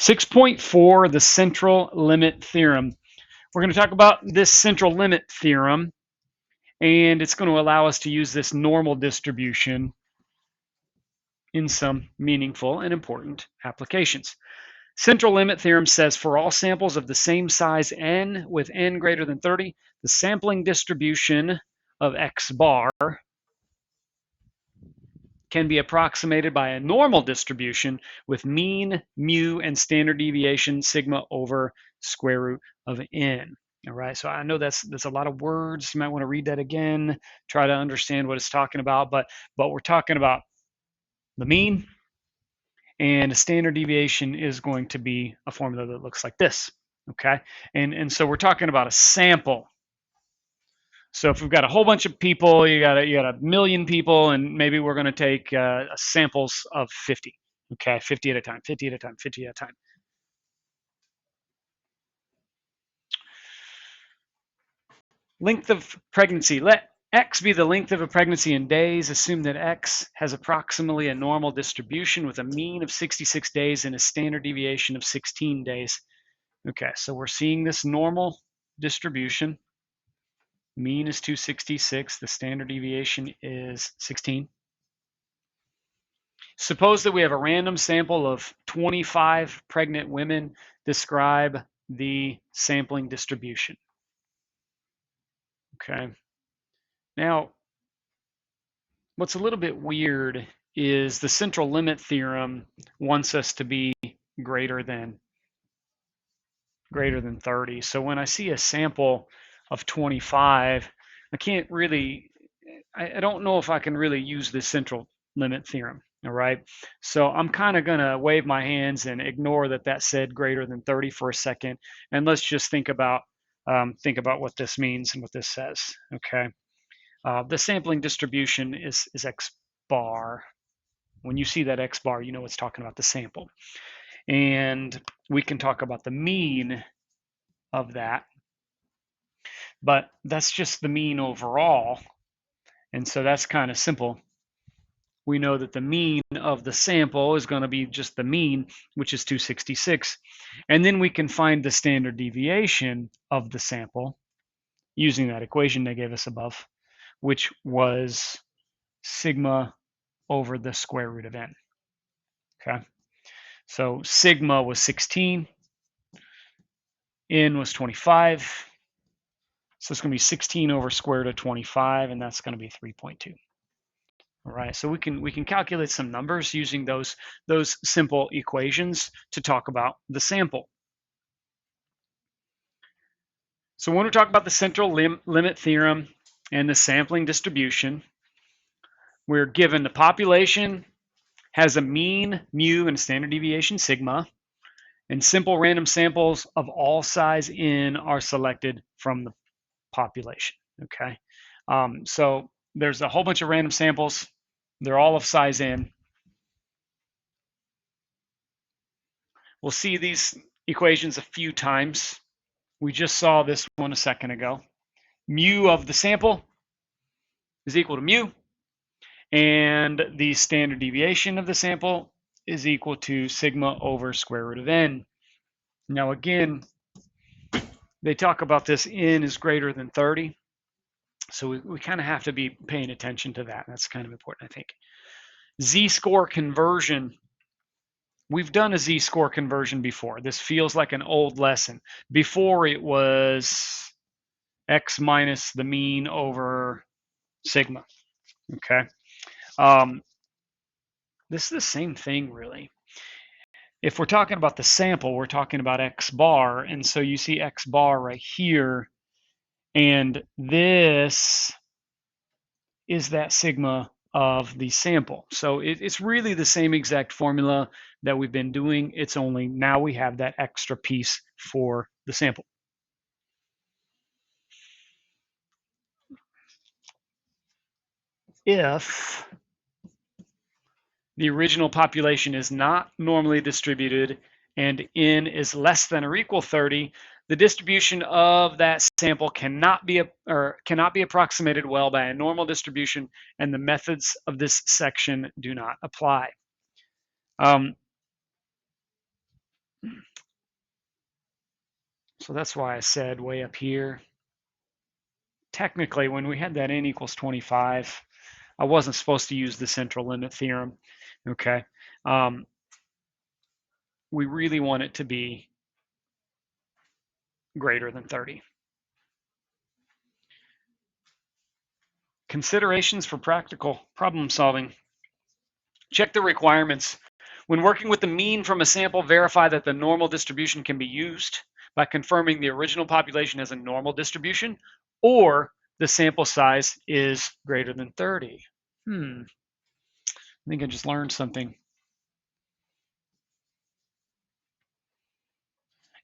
6.4, the central limit theorem. We're going to talk about this central limit theorem, and it's going to allow us to use this normal distribution in some meaningful and important applications. Central limit theorem says for all samples of the same size n with n greater than 30, the sampling distribution of x bar can be approximated by a normal distribution with mean, mu, and standard deviation sigma over square root of n. All right, so I know that's a lot of words. You might want to read that again, try to understand what it's talking about, but we're talking about the mean, and a standard deviation is going to be a formula that looks like this, okay? And so we're talking about a sample. So if we've got a whole bunch of people, you got a million people, and maybe we're going to take samples of 50, okay? 50 at a time, 50 at a time, 50 at a time. Length of pregnancy. Let X be the length of a pregnancy in days. Assume that X has approximately a normal distribution with a mean of 66 days and a standard deviation of 16 days. Okay, so we're seeing this normal distribution. Mean is 266. The standard deviation is 16. Suppose that we have a random sample of 25 pregnant women. Describe the sampling distribution. Okay. Now, what's a little bit weird is the central limit theorem wants us to be greater than 30. So when I see a sample of 25, I can't really, I don't know if I can really use this central limit theorem. All right, so I'm kind of gonna wave my hands and ignore that said greater than 30 for a second, and let's just think about what this means and what this says. Okay, the sampling distribution is x bar. When you see that x bar, you know it's talking about the sample, and we can talk about the mean of that, but that's just the mean overall, and so that's kind of simple. We know that the mean of the sample is going to be just the mean, which is 266. And then we can find the standard deviation of the sample using that equation they gave us above, which was sigma over the square root of n. Okay, so sigma was 16, n was 25. So it's going to be 16 over square root of 25, and that's going to be 3.2. All right, so we can calculate some numbers using those simple equations to talk about the sample. So when we talk about the central limit theorem and the sampling distribution, we're given the population has a mean, mu, and a standard deviation sigma, and simple random samples of all size n are selected from the population. Okay, so there's a whole bunch of random samples. They're all of size n. We'll see these equations a few times. We just saw this one a second ago. Mu of the sample is equal to mu, and the standard deviation of the sample is equal to sigma over square root of n. Now again, they talk about this n is greater than 30. So we kind of have to be paying attention to that. That's kind of important, I think. Z-score conversion. We've done a z-score conversion before. This feels like an old lesson. Before it was x minus the mean over sigma. Okay. This is the same thing, really. If we're talking about the sample, we're talking about x bar. And so you see x bar right here. And this is that sigma of the sample. So it's really the same exact formula that we've been doing. It's only now we have that extra piece for the sample. If the original population is not normally distributed and n is less than or equal 30, the distribution of that sample cannot be approximated well by a normal distribution, and the methods of this section do not apply. So that's why I said way up here. Technically, when we had that n equals 25, I wasn't supposed to use the central limit theorem. Okay. We really want it to be greater than 30. Considerations for practical problem solving. Check the requirements. When working with the mean from a sample, verify that the normal distribution can be used by confirming the original population has a normal distribution or the sample size is greater than 30. I think I just learned something.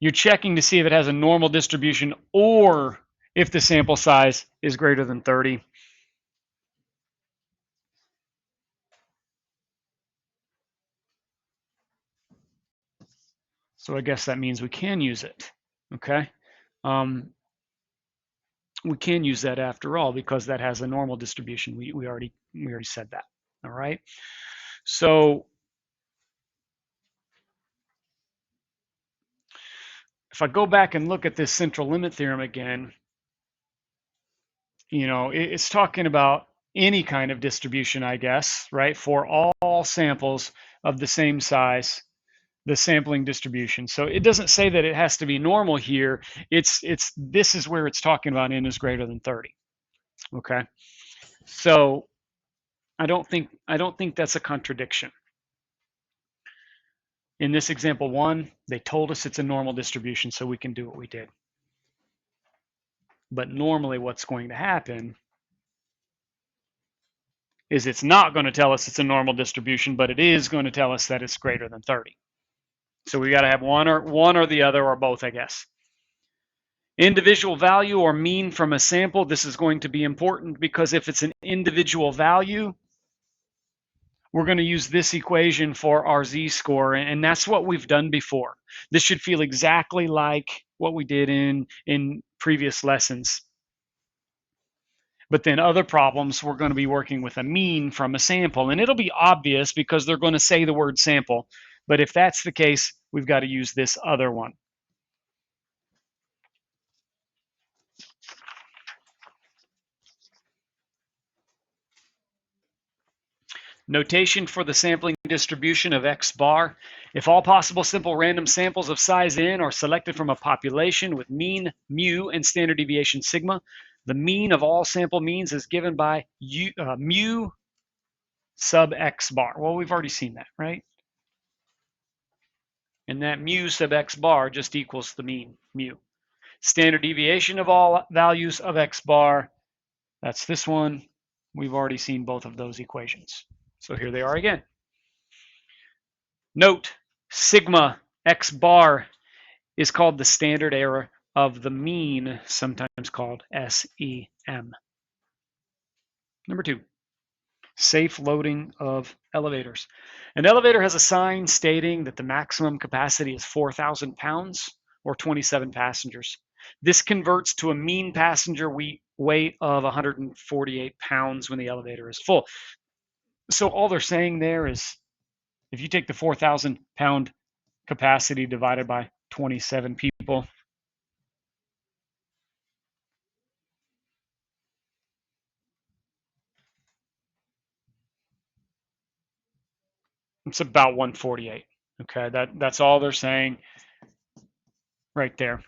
You're checking to see if it has a normal distribution or if the sample size is greater than 30. So I guess that means we can use it, okay? We can use that after all because that has a normal distribution. We already said that, all right? So if I go back and look at this central limit theorem again, you know, it's talking about any kind of distribution, I guess, right? For all samples of the same size, the sampling distribution. So it doesn't say that it has to be normal here. It's this is where it's talking about n is greater than 30. Okay. So I don't think that's a contradiction. In this example 1, they told us it's a normal distribution, so we can do what we did. But normally what's going to happen is it's not going to tell us it's a normal distribution, but it is going to tell us that it's greater than 30. So we got to have one or the other or both, I guess. Individual value or mean from a sample, this is going to be important because if it's an individual value, we're going to use this equation for our z-score, and that's what we've done before. This should feel exactly like what we did in previous lessons. But then other problems, we're going to be working with a mean from a sample, and it'll be obvious because they're going to say the word sample. But if that's the case, we've got to use this other one. Notation for the sampling distribution of x bar. If all possible simple random samples of size n are selected from a population with mean mu and standard deviation sigma, the mean of all sample means is given by mu sub x bar. Well, we've already seen that, right? And that mu sub x bar just equals the mean, mu. Standard deviation of all values of x bar, that's this one. We've already seen both of those equations. So here they are again. Note, sigma x bar is called the standard error of the mean, sometimes called SEM. Number 2, safe loading of elevators. An elevator has a sign stating that the maximum capacity is 4,000 pounds or 27 passengers. This converts to a mean passenger weight of 148 pounds when the elevator is full. So all they're saying there is if you take the 4,000 pound capacity divided by 27 people, it's about 148. Okay, that's all they're saying right there.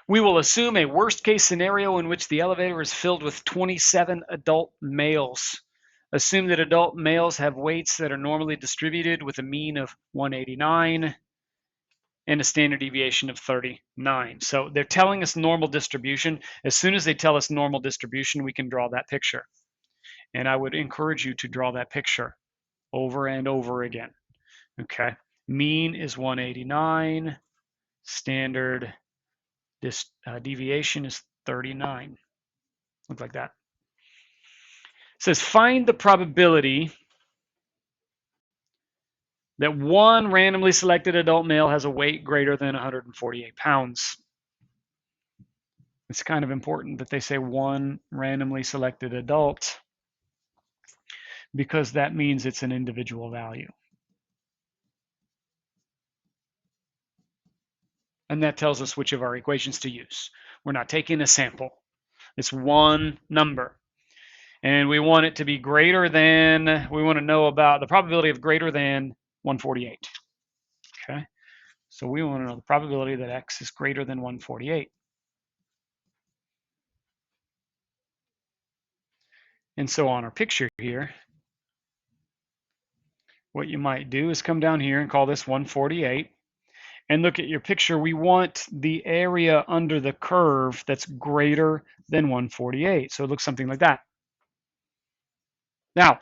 We will assume a worst case scenario in which the elevator is filled with 27 adult males. Assume that adult males have weights that are normally distributed with a mean of 189 and a standard deviation of 39. So they're telling us normal distribution. As soon as they tell us normal distribution, we can draw that picture. And I would encourage you to draw that picture over and over again. Okay, mean is 189, standard deviation is 39. Look like that. It says find the probability that one randomly selected adult male has a weight greater than 148 pounds. It's kind of important that they say one randomly selected adult because that means it's an individual value. And that tells us which of our equations to use. We're not taking a sample. It's one number. And we want it to be greater than, we want to know about the probability of greater than 148. Okay, so we want to know the probability that x is greater than 148. And so on our picture here, what you might do is come down here and call this 148. And look at your picture. We want the area under the curve that's greater than 148. So it looks something like that. Now,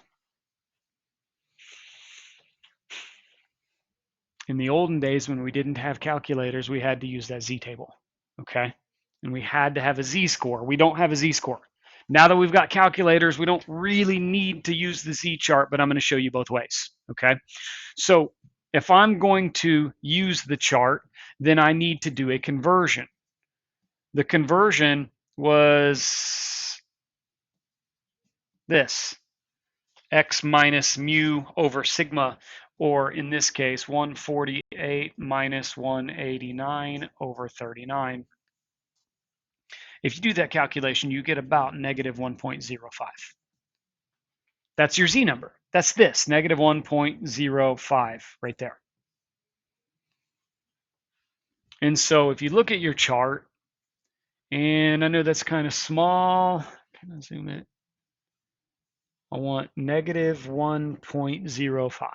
in the olden days when we didn't have calculators, we had to use that z-table, okay? And we had to have a z-score. We don't have a z-score. Now that we've got calculators, we don't really need to use the z-chart, but I'm going to show you both ways, okay? So if I'm going to use the chart, then I need to do a conversion. The conversion was this, x minus mu over sigma, or in this case, 148 minus 189 over 39. If you do that calculation, you get about negative 1.05. That's your z number. That's this, negative 1.05 right there. And so if you look at your chart, and I know that's kind of small, can I zoom it? I want negative 1.05.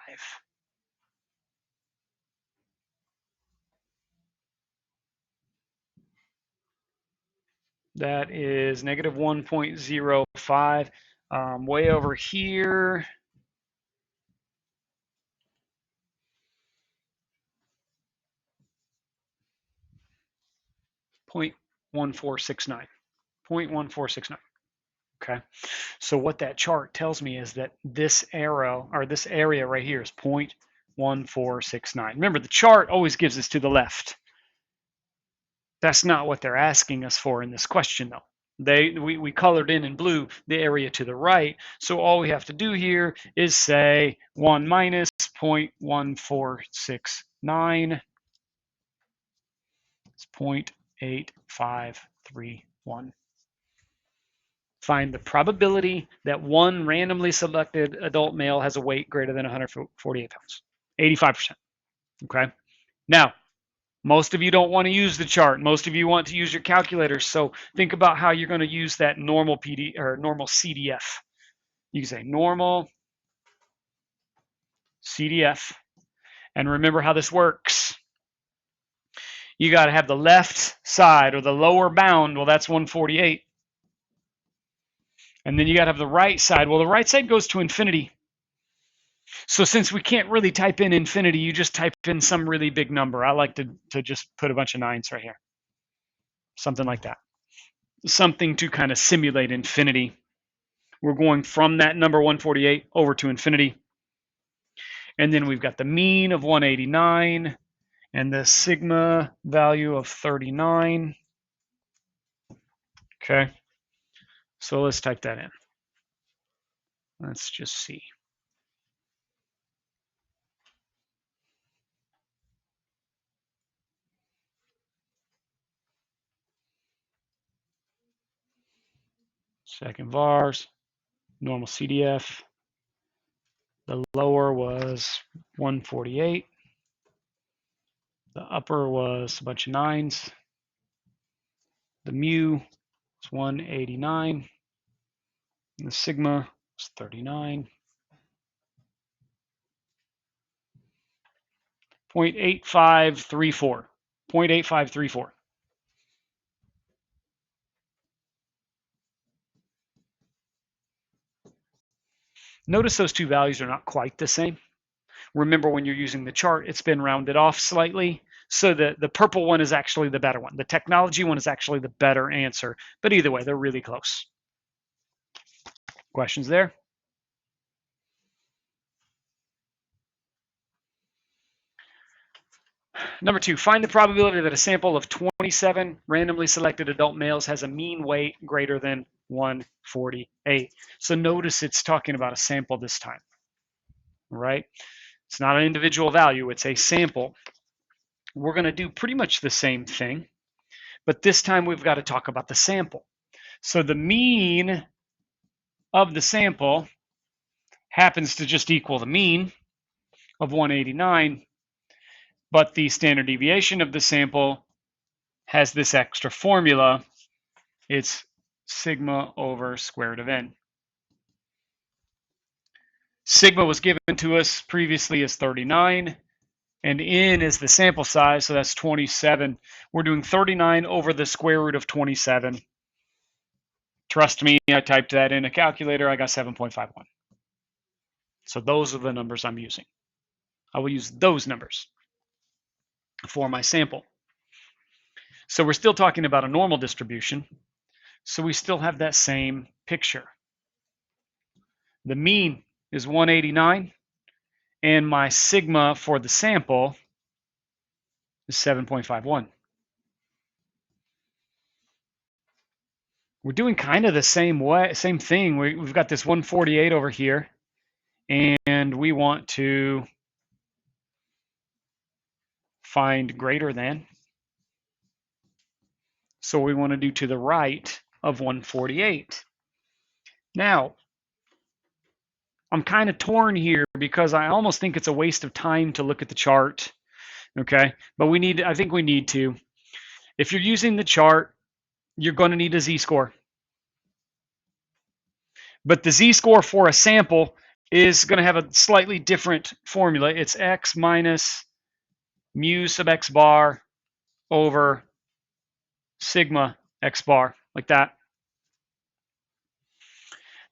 That is negative 1.05. Way over here, .1469. 0.1469. Okay. So what that chart tells me is that this arrow, or this area right here, is 0.1469. Remember, the chart always gives us to the left. That's not what they're asking us for in this question, though. We colored in blue the area to the right. So all we have to do here is say 1 minus 0.1469. It's 0.8531. Find the probability that one randomly selected adult male has a weight greater than 148 pounds. 85%. Okay. Now, most of you don't want to use the chart. Most of you want to use your calculators. So think about how you're going to use that normal PD or normal CDF. You can say normal CDF. And remember how this works. You got to have the left side or the lower bound. Well, that's 148. And then you got to have the right side. Well, the right side goes to infinity. So since we can't really type in infinity, you just type in some really big number. I like to just put a bunch of 9s right here. Something like that. Something to kind of simulate infinity. We're going from that number 148 over to infinity. And then we've got the mean of 189 and the sigma value of 39. Okay. So let's type that in. Let's just see. Second vars, normal CDF. The lower was 148. The upper was a bunch of 9s. The mu was 189. And the sigma was 39. 0.8534. 0.8534. Notice those two values are not quite the same. Remember, when you're using the chart, it's been rounded off slightly. So the purple one is actually the better one. The technology one is actually the better answer. But either way, they're really close. Questions there? Number 2, find the probability that a sample of 27 randomly selected adult males has a mean weight greater than 148. So notice it's talking about a sample this time, right? It's not an individual value, it's a sample. we're going to do pretty much the same thing, but this time we've got to talk about the sample. So the mean of the sample happens to just equal the mean of 189, but the standard deviation of the sample has this extra formula. It's sigma over square root of n. Sigma was given to us previously as 39, and n is the sample size, so that's 27. We're doing 39 over the square root of 27. Trust me, I typed that in a calculator, I got 7.51. So those are the numbers I'm using. I will use those numbers for my sample. So we're still talking about a normal distribution, so we still have that same picture. The mean is 189, and my sigma for the sample is 7.51. We're doing kind of the same thing. We've got this 148 over here, and we want to find greater than. So we want to do to the right of 148. Now, I'm kind of torn here because I almost think it's a waste of time to look at the chart. Okay, but I think we need to. If you're using the chart, you're going to need a z-score. But the z-score for a sample is going to have a slightly different formula. It's x minus mu sub x bar over sigma x bar, like that.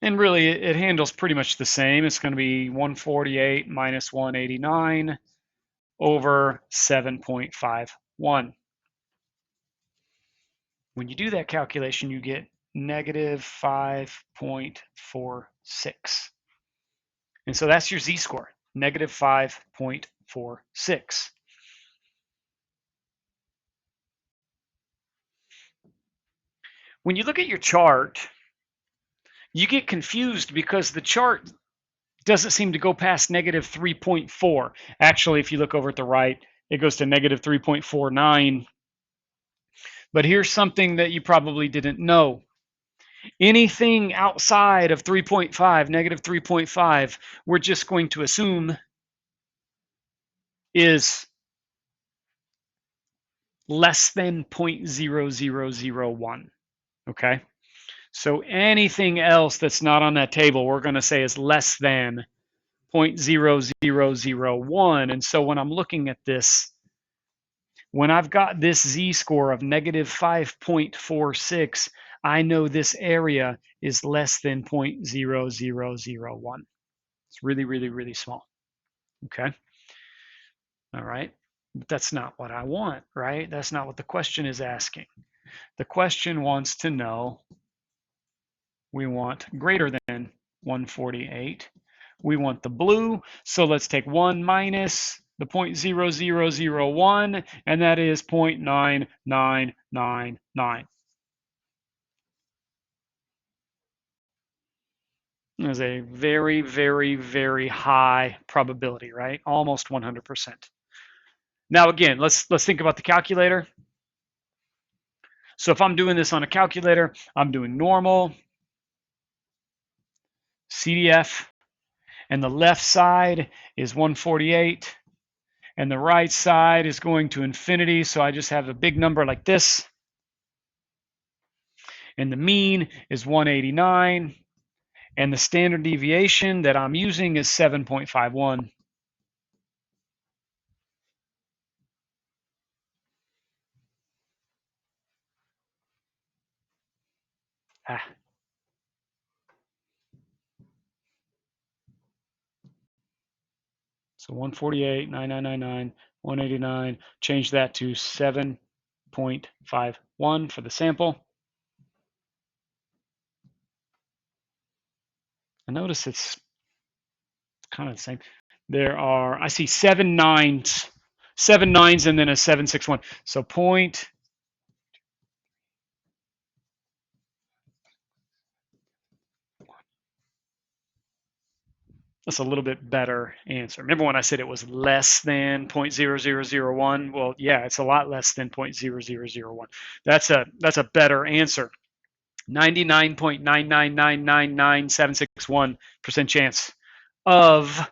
And really, it handles pretty much the same. It's going to be 148 minus 189 over 7.51. When you do that calculation, you get negative 5.46. And so that's your z-score, negative 5.46. When you look at your chart, you get confused because the chart doesn't seem to go past negative 3.4. Actually, if you look over at the right, it goes to negative 3.49. But here's something that you probably didn't know. Anything outside of 3.5, negative 3.5, we're just going to assume is less than 0.0001. Okay? So anything else that's not on that table, we're going to say is less than 0.0001. And so when I'm looking at this, when I've got this z-score of negative 5.46, I know this area is less than 0.0001. It's really, really, really small. Okay. All right. But that's not what I want, right? That's not what the question is asking. The question wants to know, we want greater than 148. We want the blue. So let's take 1 minus the 0.0001, and that is 0.9999. There's a very, very, very high probability, right? Almost 100%. Now again, let's think about the calculator. So if I'm doing this on a calculator, I'm doing normal, CDF, and the left side is 148, and the right side is going to infinity, so I just have a big number like this. And the mean is 189, and the standard deviation that I'm using is 7.51. So 148, 9999, 189, change that to 7.51 for the sample. And notice it's kind of the same. There are, I see 7 nines and then a 761. So point That's a little bit better answer. Remember when I said it was less than 0.0001? Well, yeah, it's a lot less than 0.0001. That's a better answer. 99.9999761% chance of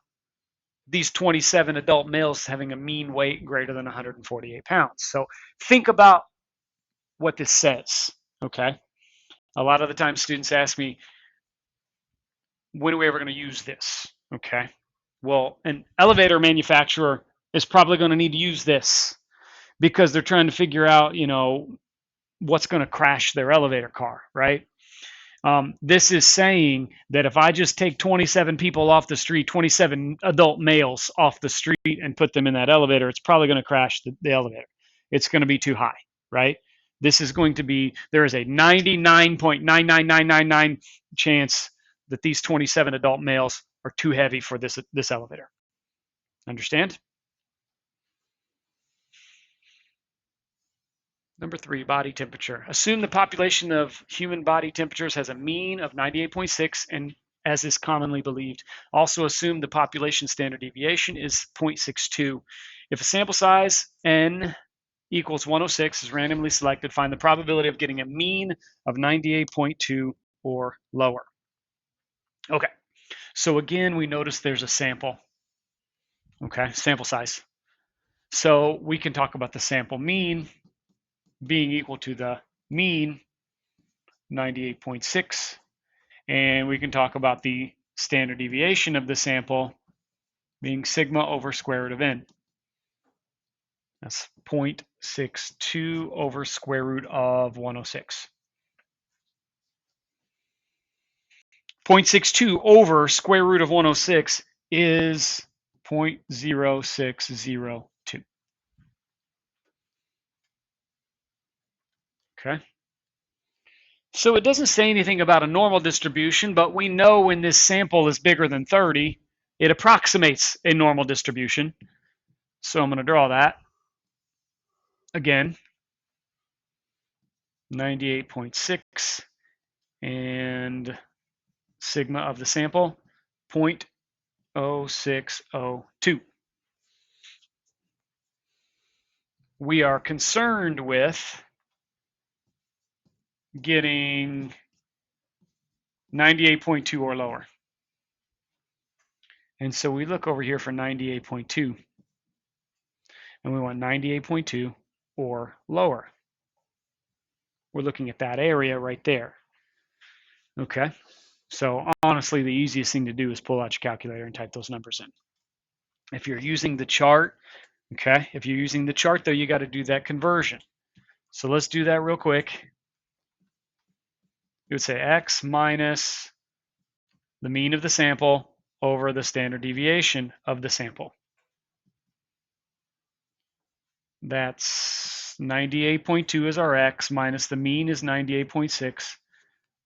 these 27 adult males having a mean weight greater than 148 pounds. So think about what this says, okay? A lot of the time students ask me, when are we ever going to use this, okay? Well, an elevator manufacturer is probably going to need to use this because they're trying to figure out, what's going to crash their elevator car, right? This is saying that if I just take 27 people off the street, 27 adult males off the street and put them in that elevator, it's probably going to crash the elevator. It's going to be too high, right? This is going to be, there is a 99.99999 chance that these 27 adult males are too heavy for this elevator. Understand? Number 3, body temperature. Assume the population of human body temperatures has a mean of 98.6, and as is commonly believed. Also assume the population standard deviation is 0.62. If a sample size n equals 106 is randomly selected, find the probability of getting a mean of 98.2 or lower. Okay, so again, we notice there's a sample. Okay, sample size. So we can talk about the sample mean being equal to the mean, 98.6, and we can talk about the standard deviation of the sample being sigma over square root of n. That's 0.62 over square root of 106. 0.62 over square root of 106 is 0.0602. Okay. So it doesn't say anything about a normal distribution, but we know when this sample is bigger than 30, it approximates a normal distribution. So I'm going to draw that. Again, 98.6 and sigma of the sample, 0.0602. We are concerned with getting 98.2 or lower. And so we look over here for 98.2. And we want 98.2 or lower. We're looking at that area right there. Okay. So honestly, the easiest thing to do is pull out your calculator and type those numbers in. If you're using the chart, okay, if you're using the chart though, you got to do that conversion. So let's do that real quick. You would say x minus the mean of the sample over the standard deviation of the sample. That's 98.2 is our x minus the mean is 98.6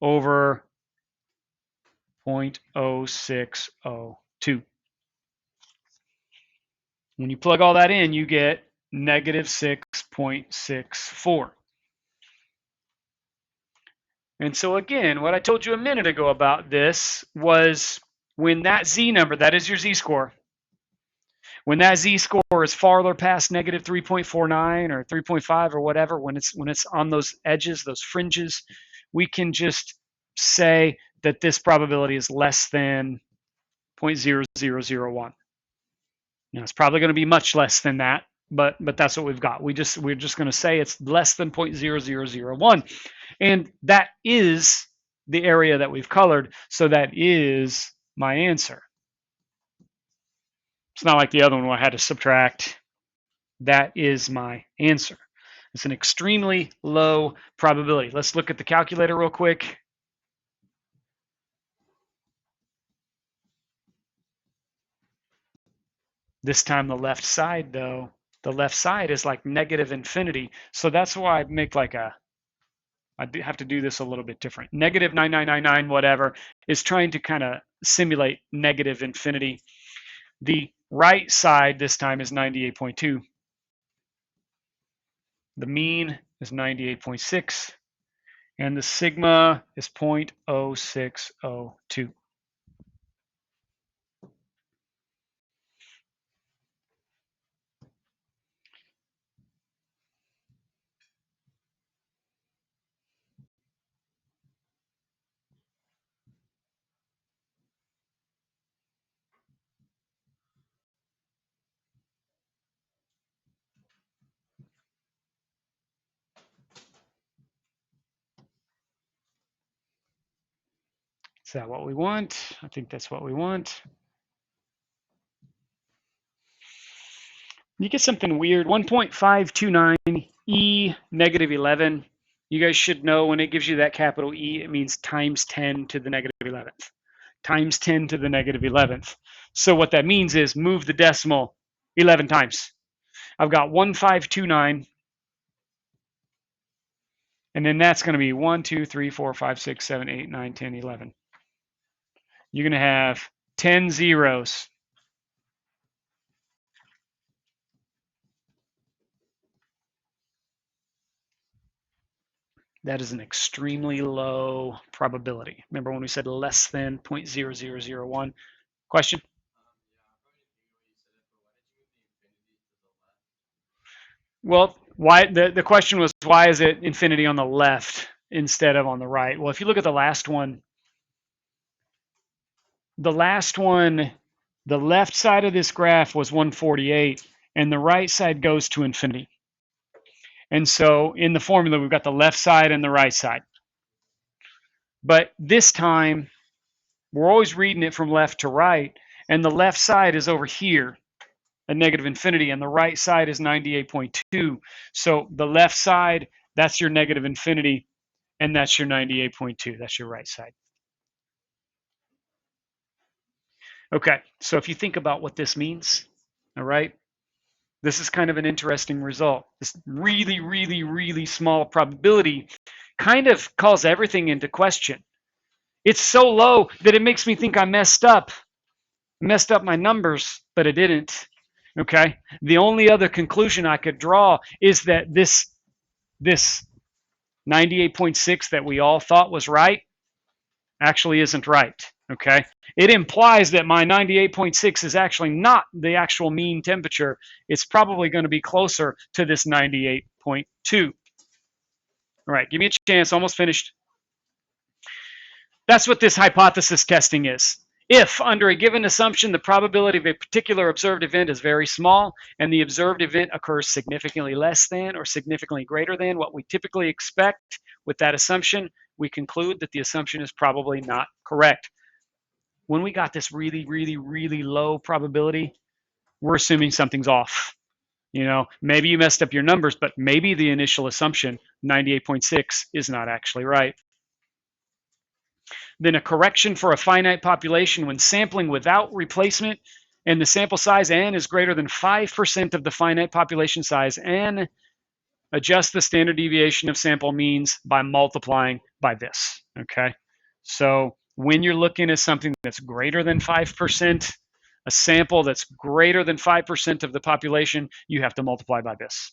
over 0.0602. When you plug all that in, you get negative 6.64. And so again, what I told you a minute ago about this was when that z number, that is your z-score, when that z-score is farther past negative 3.49 or 3.5 or whatever, when it's on those edges, those fringes, we can just say that this probability is less than 0.0001. Now, it's probably going to be much less than that, but that's what we've got. We're just going to say it's less than 0.0001, and that is the area that we've colored, so that is my answer. It's not like the other one where I had to subtract. That is my answer. It's an extremely low probability. Let's look at the calculator real quick. This time the left side, though, the left side is like negative infinity. So that's why I make like I have to do this a little bit different. Negative 9999 whatever is trying to kind of simulate negative infinity. The right side this time is 98.2. The mean is 98.6. And the sigma is 0.0602. Is that what we want? I think that's what we want. You get something weird, 1.529 e negative 11. You guys should know when it gives you that capital E, it means times 10 to the negative 11th. Times 10 to the negative 11th. So what that means is move the decimal 11 times. I've got 1529, and then that's going to be 1, 2, 3, 4, 5, 6, 7, 8, 9, 10, 11. You're going to have 10 zeros. That is an extremely low probability. Remember when we said less than 0.0001? Question? Well, why the question was, why is it infinity on the left instead of on the right? Well, if you look at the last one, the left side of this graph was 148, and the right side goes to infinity. And so in the formula, we've got the left side and the right side. But this time, we're always reading it from left to right, and the left side is over here at negative infinity, and the right side is 98.2. So the left side, that's your negative infinity, and that's your 98.2. That's your right side. Okay, so if you think about what this means, all right, this is kind of an interesting result. This really, really, really small probability kind of calls everything into question. It's so low that it makes me think I messed up my numbers, but I didn't. Okay, the only other conclusion I could draw is that this 98.6 that we all thought was right actually isn't right. Okay, it implies that my 98.6 is actually not the actual mean temperature. It's probably going to be closer to this 98.2. All right, give me a chance, almost finished. That's what this hypothesis testing is. If, under a given assumption, the probability of a particular observed event is very small and the observed event occurs significantly less than or significantly greater than what we typically expect with that assumption, we conclude that the assumption is probably not correct. When we got this really, really, really low probability, we're assuming something's off. You know, maybe you messed up your numbers, but maybe the initial assumption, 98.6, is not actually right. Then a correction for a finite population when sampling without replacement and the sample size n is greater than 5% of the finite population size n, adjust the standard deviation of sample means by multiplying by this, okay? So when you're looking at something that's greater than 5%, a sample that's greater than 5% of the population, you have to multiply by this.